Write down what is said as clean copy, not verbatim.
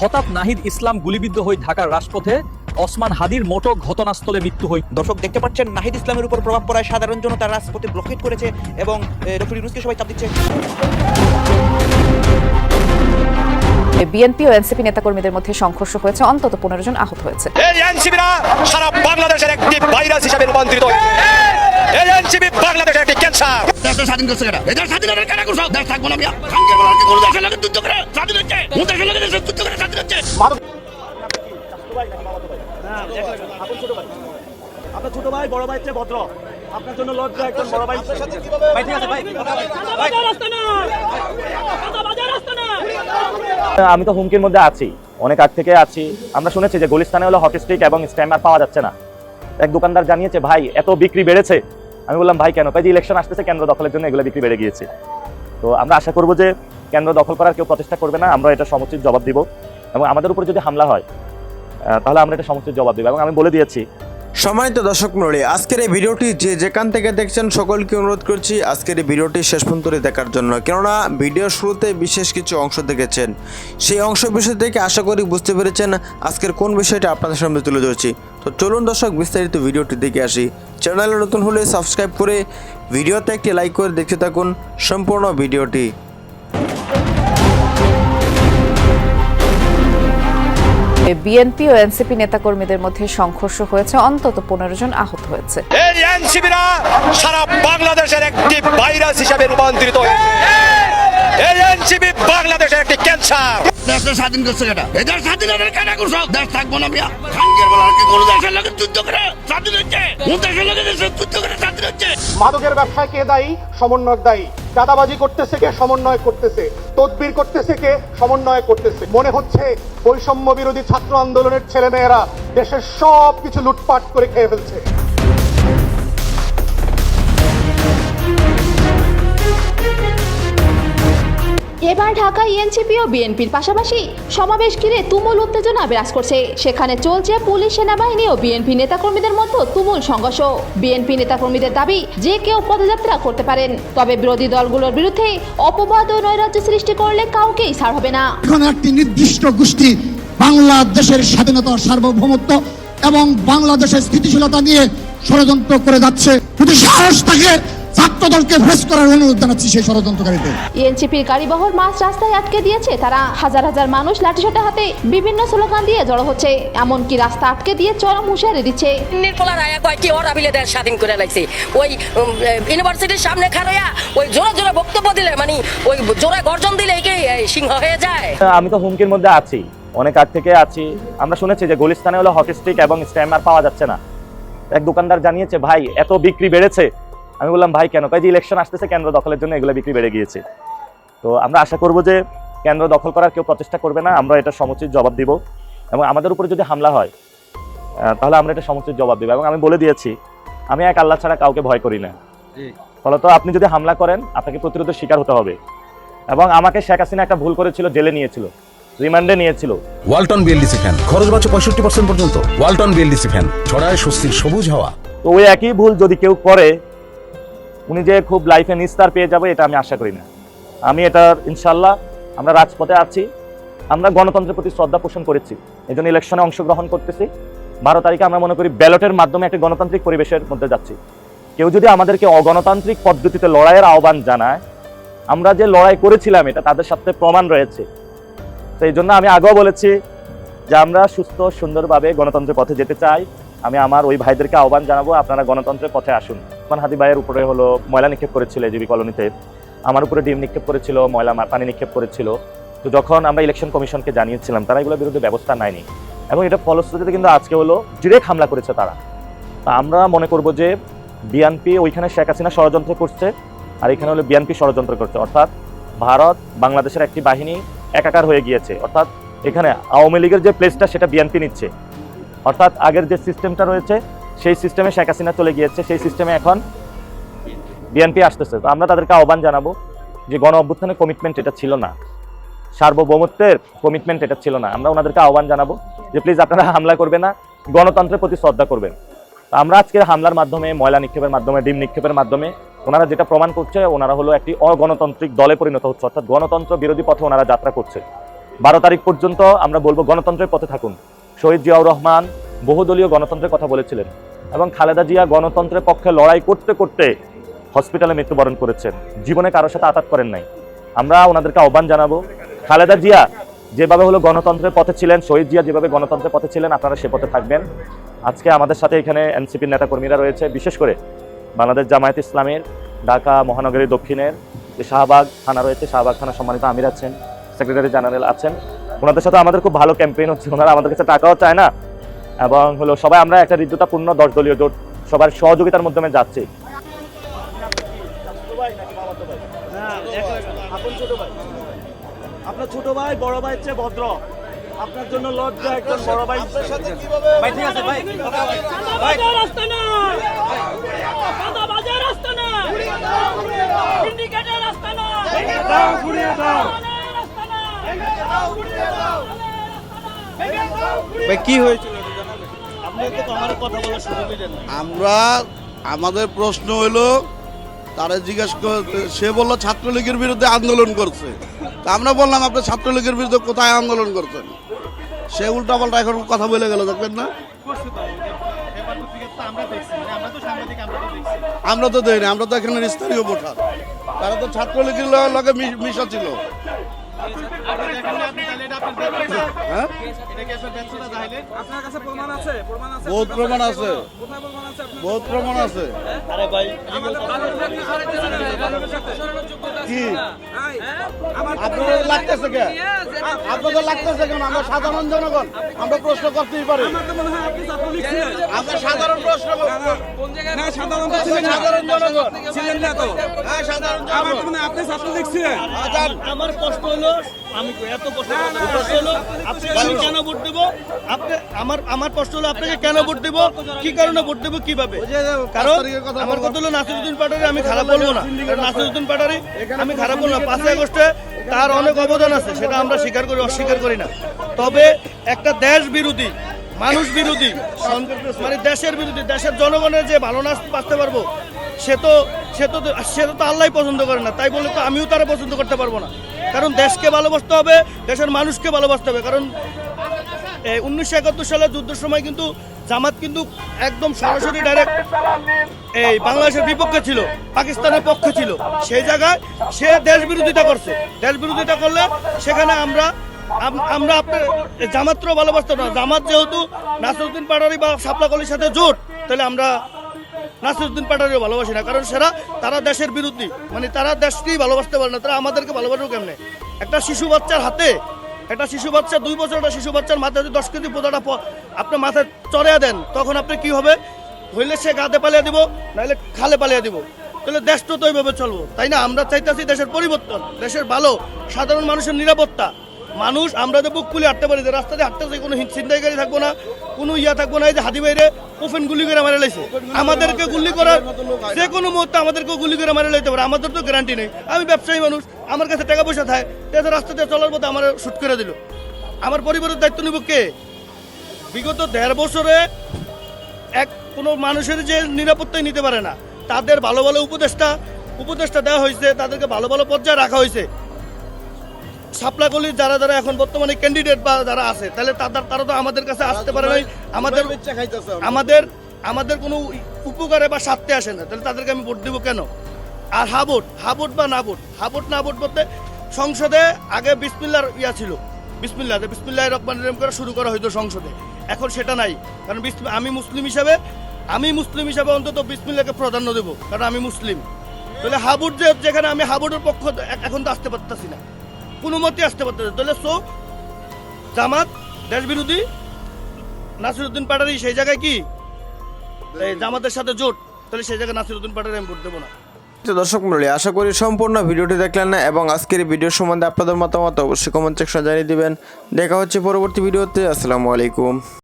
হঠাৎ নাহিদ ইসলাম গুলিবিদ্ধ হয়ে ঢাকার রাজপথে, ওসমান হাদির মোটক ঘটনাস্থলে মৃত্যু হয়। দর্শক দেখতে পাচ্ছেন নাহিদ ইসলামের উপর প্রভাব পড়ায় সাধারণ জনতা রাজপথে ব্লকেট করেছে এবং ডক্টর ইউনূসকে সবাই চাপ দিচ্ছে। বিএনপি ও এনসিপি নেতাকর্মীদের মধ্যে সংঘর্ষ হয়েছে, অন্তত 15 জন আহত হয়েছে। এই এনসিপিরা সারা বাংলাদেশের একটি ভাইরাস হিসেবে রূপান্তরিত হয়েছে। এই এনসিপি বাংলাদেশের একটি ক্যান্সার। দেশ স্বাধীন করছে কেন? এদের স্বাধীনতা কেন করছো? দেশ থাকবো না মিয়া। খানকের বলার কি কোন দেশের লাগে যুদ্ধ করে স্বাধীন হচ্ছে? কোন দেশের লাগে দেশের যুদ্ধ করে স্বাধীন হচ্ছে? আপনার ছোট ভাই বড় ভাই চেয়ে ভদ্র, আপনার জন্য লজ্জা একজন বড় ভাই। ভাই ঠিক আছে ভাই। আমি তো হুমকির মধ্যে আছি, অনেক আগ থেকে আছি। আমরা শুনেছি যে গুলিস্তানে হলো হকি স্টিক এবং স্ট্যামার পাওয়া যাচ্ছে না। এক দোকানদার জানিয়েছে ভাই এত বিক্রি বেড়েছে। আমি বললাম ভাই কেন? যে ইলেকশন আসতেছে, কেন্দ্র দখলের জন্য এগুলো বিক্রি বেড়ে গিয়েছে। তো আমরা আশা করবো যে কেন্দ্র দখল করার কেউ প্রচেষ্টা করবে না, আমরা এটা সমুচিত জবাব দিব। এবং আমাদের উপরে যদি হামলা হয় তাহলে আমরা এটা সমুচিত জবাব দিব। এবং আমি বলে দিয়েছি। সম্মানিত দর্শক মণ্ডলী, আজকের এই ভিডিওটি যে যেখান থেকে দেখছেন সকলকে অনুরোধ করছি আজকের এই ভিডিওটি শেষ পর্যন্ত দেখার জন্য, কেননা ভিডিওর শুরুতে বিশেষ কিছু অংশ দেখেছেন, সেই অংশ বিষয় থেকে আশা করি বুঝতে পেরেছেন আজকের কোন বিষয়টা আপনাদের সামনে তুলে ধরছি। তো চলুন দর্শক বিস্তারিত ভিডিওটি দেখে আসি। চ্যানেলে নতুন হলে সাবস্ক্রাইব করে ভিডিওতে একটি লাইক করে দেখতে থাকুন সম্পূর্ণ ভিডিওটি। বিএনপি ও এনসিপি নেতাকর্মীদের মধ্যে সংঘর্ষ হয়েছে, অন্তত 15 জন আহত হয়েছে। এই এনসিপিরা সারা বাংলাদেশের একটি ভাইরাস হিসেবে রূপান্তরিত হয়েছে। এই এনসিপি বাংলাদেশের একটি ক্যান্সার। দেশ স্বাধীন করছে কেন? এদের স্বাধীনতা কেন করছো? দেশ থাকবো না মিয়া। খানকের বলার কি কোন দেশের লাগে যুদ্ধ করে স্বাধীন হচ্ছে? কোন দেশের লাগে দেশের যুদ্ধ করে স্বাধীন হচ্ছে? মাদকের ব্যবসায় কে দায়ী? সমন্বয়ক দায়ী। চাঁদাবাজি করতেছে কে? সমন্বয় করতেছে। তদবির করতেছে কে? সমন্বয় করতেছে। মনে হচ্ছে বৈষম্য বিরোধী ছাত্র আন্দোলনের ছেলেমেয়েরা দেশের সব কিছু লুটপাট করে খেয়ে ফেলছে। এবার ঢাকায় এনসিপি ও বিএনপির পাশাপাশি সমাবেশ ঘিরে তুমুল উত্তেজনা বিরাজ করছে। সেখানে চলছে পুলিশ, সেনাবাহিনী ও বিএনপি নেতাকর্মীদের মধ্যে তুমুল সংঘর্ষ। বিএনপি নেতাকর্মীদের দাবি যে কেউ পদযাত্রা করতে পারেন, তবে বিরোধী দলগুলোর বিরুদ্ধে অপবাদ ও নৈরাজ্য সৃষ্টি করলে কাউকেই ছাড় হবে না। এখন একটি নির্দিষ্ট গোষ্ঠী বাংলাদেশের স্বাধীনতা, সার্বভৌমত্ব এবং বাংলাদেশের স্থিতিশীলতা নিয়ে ষড়যন্ত্র করে যাচ্ছে। যদি সাহস থাকে ছাত্রদলকে ফেস করার অনুরোধ জানাচ্ছি সেই ষড়যন্ত্রকারীদের। এনসিপির গাড়িবহর মাঝ রাস্তায় আটকে দিয়েছে তারা। হাজার হাজার মানুষ লাঠিসোঁটা হাতে বিভিন্ন স্লোগান দিয়ে জড়ো হচ্ছে, এমনকি রাস্তা আটকে দিয়ে চরম হুঁশিয়ারি দিচ্ছে। স্বাধীন করে লাগছে ওই ইউনিভার্সিটির সামনে খাড়াইয়া ওই জোরে জোরে বক্তব্য দিলে, মানে ওই জোরে গর্জন দিলে সিংহ হয়ে যায়। আমি তো হুমকির মধ্যে আছি, অনেক আগ থেকে আছি। আমরা শুনেছি যে গুলিস্তানে হলো হকি স্টিক এবং স্ট্যামার পাওয়া যাচ্ছে না। এক দোকানদার জানিয়েছে ভাই এত বিক্রি বেড়েছে। আমি বললাম ভাই কেন? যে ইলেকশন আসতেছে, কেন্দ্র দখলের জন্য এগুলো বিক্রি বেড়ে গিয়েছে। তো আমরা আশা করবো যে কেন্দ্র দখল করার কেউ প্রচেষ্টা করবে না, আমরা এটা সমুচিত জবাব দিব। এবং আমাদের উপরে যদি হামলা হয় তাহলে আমরা এটা সমুচিত জবাব দিব। এবং আমি বলে দিয়েছি আমি এক আল্লাহ ছাড়া কাউকে ভয় করি না। ফলত আপনি যদি হামলা করেন আপনাকে প্রতিরোধের শিকার হতে হবে। এবং আমাকে শেখ হাসিনা একটা ভুল করেছিল, জেলে নিয়েছিল, রিমান্ডে নিয়েছিল। ওয়ালটন বিএলডিসি ফ্যান খরচ বাঁচে 65% পর্যন্ত। ওয়ালটন বিএলডিসি ফ্যান ছড়ায় স্বস্তির সবুজ হাওয়া। তো ওই একই ভুল যদি কেউ করে উনি যে খুব লাইফে নিস্তার পেয়ে যাবে এটা আমি আশা করি না। আমি এটা ইনশাল্লাহ, আমরা রাজপথে আছি, আমরা গণতন্ত্রের প্রতি শ্রদ্ধা পোষণ করেছি, এই জন্য ইলেকশনে অংশগ্রহণ করতেছি। 12 তারিখে আমরা মনে করি ব্যালটের মাধ্যমে একটা গণতান্ত্রিক পরিবেশের মধ্যে যাচ্ছি। কেউ যদি আমাদেরকে অগণতান্ত্রিক পদ্ধতিতে লড়াইয়ের আহ্বান জানায়, আমরা যে লড়াই করেছিলাম এটা তাদের সাথে প্রমাণ রয়েছে। তো এই জন্য আমি আগেও বলেছি যে আমরা সুস্থ সুন্দরভাবে গণতন্ত্রের পথে যেতে চাই। আমি আমার ওই ভাইদেরকে আহ্বান জানাবো আপনারা গণতন্ত্রের পথে আসুন। ওসমান হাদি ভাইয়ের উপরে হলো ময়লা নিক্ষেপ করেছিল এজিবি কলোনিতে, আমার উপরে ডিম নিক্ষেপ করেছিল, ময়লা পানি নিক্ষেপ করেছিল। তো যখন আমরা ইলেকশন কমিশনকে জানিয়েছিলাম তারা এগুলোর বিরুদ্ধে ব্যবস্থা নেয়নি, এবং এটা ফলশ্রুতিতে কিন্তু আজকে হলো ডিরেক্ট হামলা করেছে তারা। তা আমরা মনে করব যে বিএনপি ওইখানে শেখ হাসিনা ষড়যন্ত্র করছে, আর এখানে হলো বিএনপি ষড়যন্ত্র করছে। অর্থাৎ ভারত বাংলাদেশের একটি বাহিনী একাকার হয়ে গিয়েছে। অর্থাৎ এখানে আওয়ামী লীগের যে প্লেসটা সেটা বিএনপি নিচ্ছে। অর্থাৎ আগের যে সিস্টেমটা রয়েছে সেই সিস্টেমে শেখ হাসিনা চলে গিয়েছে, সেই সিস্টেমে এখন বিএনপি আসতেছে। তো আমরা তাদেরকে আহ্বান জানাবো যে গণ অভ্যুত্থানের কমিটমেন্ট এটা ছিল না, সার্বভৌমত্বের কমিটমেন্ট এটা ছিল না। আমরা ওনাদেরকে আহ্বান জানাবো যে প্লিজ আপনারা হামলা করবেন না, গণতন্ত্রের প্রতি শ্রদ্ধা করবেন। আমরা আজকে হামলার মাধ্যমে, ময়লা নিক্ষেপের মাধ্যমে, ডিম নিক্ষেপের মাধ্যমে ওনারা যেটা প্রমাণ করছে ওনারা হলো একটি অগণতান্ত্রিক দলে পরিণত হচ্ছে, অর্থাৎ গণতন্ত্র বিরোধী পথে ওনারা যাত্রা করছে। 12 তারিখ পর্যন্ত আমরা বলবো গণতন্ত্রের পথে থাকুন। শহীদ জিয়াউর রহমান বহুদলীয় গণতন্ত্রের কথা বলেছিলেন এবং খালেদা জিয়া গণতন্ত্রের পক্ষে লড়াই করতে করতে হসপিটালে মৃত্যুবরণ করেছেন, জীবনে কারোর সাথে আঘাত করেন নাই। আমরা ওনাদেরকে আহ্বান জানাবো, খালেদা জিয়া যেভাবে হলো গণতন্ত্রের পথে ছিলেন, শহীদ জিয়া যেভাবে গণতন্ত্রের পথে ছিলেন, আপনারা সে পথে থাকবেন। আজকে আমাদের সাথে এখানে এনসিপির নেতাকর্মীরা রয়েছে, বিশেষ করে বাংলাদেশ জামায়াত ইসলামের ঢাকা মহানগরী দক্ষিণের যে শাহবাগ থানা রয়েছে, শাহবাগ থানা সম্মানিত আমির আছেন, সেক্রেটারি জেনারেল আছেন। ওনাদের সাথে আমাদের খুব ভালো ক্যাম্পেইন হচ্ছে, ওনারা আমাদের কাছে টাকাও চায় না এবং হলো সবাই আমরা একটা হৃদ্যতাপূর্ণ 10 দলীয় জোট সবার সহযোগিতার মাধ্যমে যাচ্ছি। আপনার ছোট ভাই বড় ভাইয়ের চেয়ে ভদ্র, আপনার জন্য লজ্জা একজন বড় ভাই। কি হয়েছিল আমরা আমাদের প্রশ্ন হইলো তারা জিজ্ঞেস সে বললো ছাত্রলীগের বিরুদ্ধে আন্দোলন করছে, তা আমরা বললাম আপনি ছাত্রলীগের বিরুদ্ধে কোথায় আন্দোলন করছেন? সে উল্টাপাল্টা এখন কথা বলে গেল, দেখবেন না? আমরা তো দেয়নি, আমরা তো এখানে স্থানীয় ভোটার, তারা তো ছাত্রলীগের লগে মিশা ছিল। বহুত প্রমাণ আছে, বহুত প্রমাণ আছে। কি আপনাদের লাগতেছে কেন? আপনাদের লাগতেছে কেন? আমরা সাধারণ জনগণ, আমরা প্রশ্ন করতেই পারি। আমরা সাধারণ প্রশ্ন সাধারণ জনগণ ছিলেন না তো? হ্যাঁ, সাধারণ জনগণ। আপনি ছাত্রলীগ ছিলেন? আমার প্রশ্ন হলো, আমি এত প্রশ্ন হলো আপনি কেন ভোট দেবো? আপনি আমার প্রশ্ন হলো আপনাকে কেন ভোট দেবো, কি কারণে ভোট দেবো, কিভাবে? কারণ আমার কথা হলো নাসিরউদ্দিন পাটোয়ারি আমি খারাপ বলবো না, নাসিরউদ্দিন পাটোয়ারি আমি খারাপ বলবো না। 5 আগস্টে তার অনেক অবদান আছে, সেটা আমরা স্বীকার করি, অস্বীকার করি না। তবে একটা দেশ বিরোধী, মানুষ বিরোধী, মানে দেশের বিরোধী, দেশের জনগণের যে ভালো না বাঁচতে পারবো সে তো আল্লাহ পছন্দ করে না, তাই বলে তো আমিও তারা পছন্দ করতে পারবো না। কারণ দেশকে ভালোবাসতে হবে, দেশের মানুষকে ভালোবাসতে হবে। কারণ 1971 সালে যুদ্ধের সময় কিন্তু জামাত কিন্তু একদম সরাসরি ডাইরেক্ট এই বাংলাদেশের বিপক্ষে ছিল, পাকিস্তানের পক্ষে ছিল। সেই জায়গায় সে দেশ বিরোধিতা করছে। দেশ বিরোধিতা করলে সেখানে আমরা আপনার জামাতও ভালোবাসতাম না। জামাত যেহেতু নাসিরউদ্দিন পাটোয়ারি বা শাপলা কলির সাথে জোট, তাহলে আমরা নাসিরউদ্দিন পাটোয়ারিও ভালোবাসি না, কারণ তারা দেশের বিরোধী, মানে তারা দেশকেই ভালোবাসতে পারে না, তারা আমাদেরকে ভালোবাসবো কেমনে? একটা শিশু বাচ্চার হাতে, একটা শিশু বাচ্চা 2 বছর, একটা শিশু বাচ্চার মাথায় যদি 10 কেজি পোদাটা আপনি মাথায় চড়িয়ে দেন, তখন আপনি কি হবে? হইলে সে গাতে পালিয়ে দিব, নাহলে খালে পালিয়ে দিব। তাহলে দেশটা তো ওইভাবে চলবো, তাই না? আমরা চাইতেছি দেশের পরিবর্তন, দেশের ভালো, সাধারণ মানুষের নিরাপত্তা। মানুষ আমরা যে বুক খুলে হাঁটতে পারি, যে রাস্তাতে হাঁটতেছে, কোনো ছিনতাইকারী থাকবো না, কোনো থাকবো না। এই যে হাতি বাইরে ওপেন গুলি করে মারা লাইছে, আমাদেরকে গুলি করার যে কোনো মুহূর্তে আমাদেরকে গুলি করে মারা লাইতে পারে, আমাদের তো গ্যারান্টি নেই। আমি ব্যবসায়ী মানুষ, আমার কাছে টাকা পয়সা থাকে, রাস্তাতে চলার পথে আমার শুট করে দিল, আমার পরিবারের দায়িত্ব নিব কে? বিগত 1.5 বছরে কোনো মানুষের যে নিরাপত্তাই নিতে পারে না, তাদের ভালো ভালো উপদেষ্টা দেওয়া হয়েছে, তাদেরকে ভালো ভালো পর্যায়ে রাখা হয়েছে। শাপলাকলির যারা এখন বর্তমানে ক্যান্ডিডেট বা যারা আছে, তাহলে তারা তো আমাদের কাছে আসতে পারে নাই, আমাদের কোনো উপকারে বা স্বার্থে আসে না, তাহলে তাদেরকে আমি ভোট দেবো কেন? আর হাবুট বা না ভোট বলতে সংসদে আগে বিসমিল্লাহর ছিল, বিসমিল্লাহির রহমানির রহিম করে শুরু করা হয়তো সংসদে, এখন সেটা নাই। কারণ আমি মুসলিম হিসাবে অন্তত বিসমিল্লাহকে প্রাধান্য দেবো, কারণ আমি মুসলিম। তাহলে হাবুট যেখানে আমি হাবুটের পক্ষ এখন তো আসতে পারতেছি না, কোনো মতে আসতে পারতেছে। তাহলে জামাত দেশ বিরোধী, নাসিরউদ্দিন পাটোয়ারি সেই জায়গায় কি জামাতের সাথে জোট, তাহলে সেই জায়গায় নাসিরউদ্দিন পাটোয়ারি আমি ভোট দেবো না। দর্শক মণ্ডলী, আশা করি সম্পূর্ণ ভিডিওটি দেখলেন না এবং আজকের এই ভিডিও সম্বন্ধে আপনাদের মতামত অবশ্যই কমেন্ট সেকশনে জানিয়ে দিবেন। দেখা হচ্ছে পরবর্তী ভিডিওতে। আসসালামু আলাইকুম।